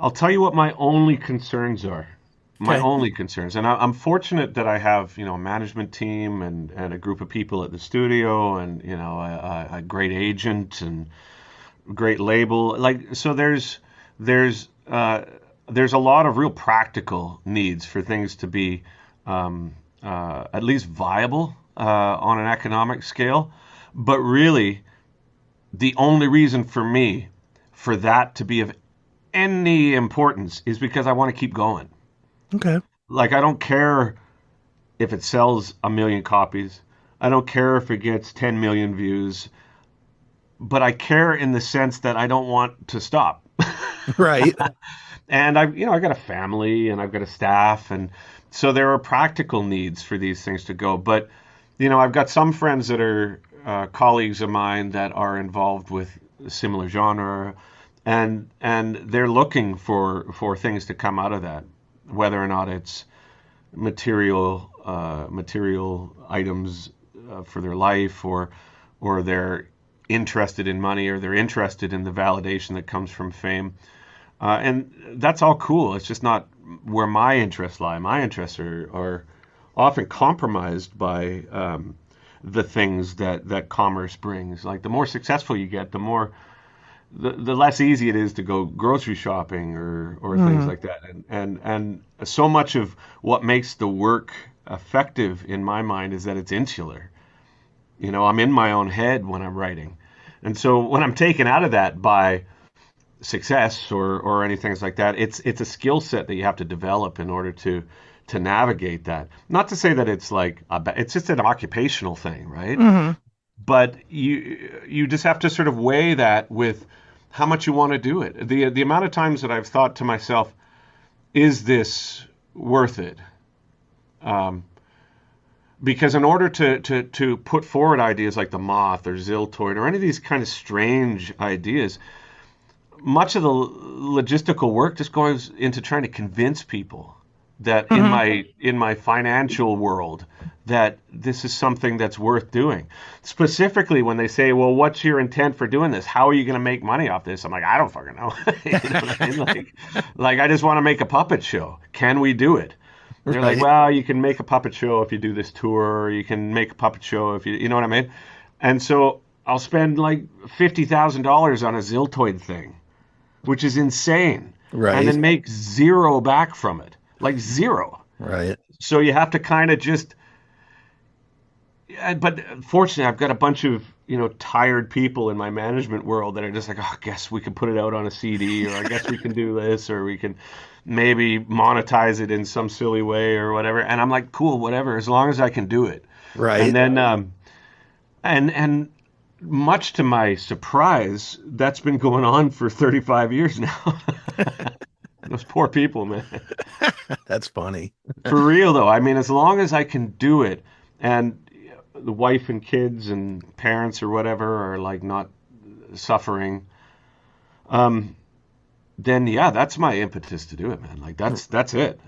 I'll tell you what my only concerns are. My Okay. only concerns, and I'm fortunate that I have, a management team and a group of people at the studio, and a great agent and great label. Like, so there's uh, there's a lot of real practical needs for things to be at least viable on an economic scale. But really, the only reason for me for that to be of any importance is because I want to keep going. Okay. Like, I don't care if it sells a million copies. I don't care if it gets 10 million views, but I care in the sense that I don't want to stop. Right. And I got a family and I've got a staff, and so there are practical needs for these things to go. But I've got some friends that are colleagues of mine that are involved with similar genre, and they're looking for things to come out of that, whether or not it's material items for their life, or they're interested in money, or they're interested in the validation that comes from fame. And that's all cool. It's just not where my interests lie. My interests are often compromised by the things that commerce brings. Like, the more successful you get, the less easy it is to go grocery shopping or things Hmm. like that. And so much of what makes the work effective in my mind is that it's insular. I'm in my own head when I'm writing. And so when I'm taken out of that by success or anything like that, it's a skill set that you have to develop in order to navigate that. Not to say that it's like it's just an occupational thing, right? Hmm. But you just have to sort of weigh that with how much you want to do it. The amount of times that I've thought to myself, is this worth it? Um, because in order to put forward ideas like the moth or Ziltoid or any of these kind of strange ideas, much of the logistical work just goes into trying to convince people that in Hmm. my financial world that this is something that's worth doing. Specifically when they say, "Well, what's your intent for doing this? How are you going to make money off this?" I'm like, "I don't fucking know." You know what I mean? Like I just want to make a puppet show. Can we do it? They're like, Right. "Well, you can make a puppet show if you do this tour, or you can make a puppet show if you know what I mean?" And so I'll spend like $50,000 on a Ziltoid thing, which is insane, and Right. then make zero back from it, like zero. Right. So you have to kind of just. But fortunately, I've got a bunch of tired people in my management world that are just like, oh, I guess we can put it out on a CD, or I guess we can do this, or we can maybe monetize it in some silly way or whatever. And I'm like, cool, whatever, as long as I can do it. And Right. then and much to my surprise, that's been going on for 35 years now. Those poor people, man. That's funny. For real though, I mean, as long as I can do it, and the wife and kids and parents or whatever are like not suffering, um, then yeah, that's my impetus to do it, man. Like that's it.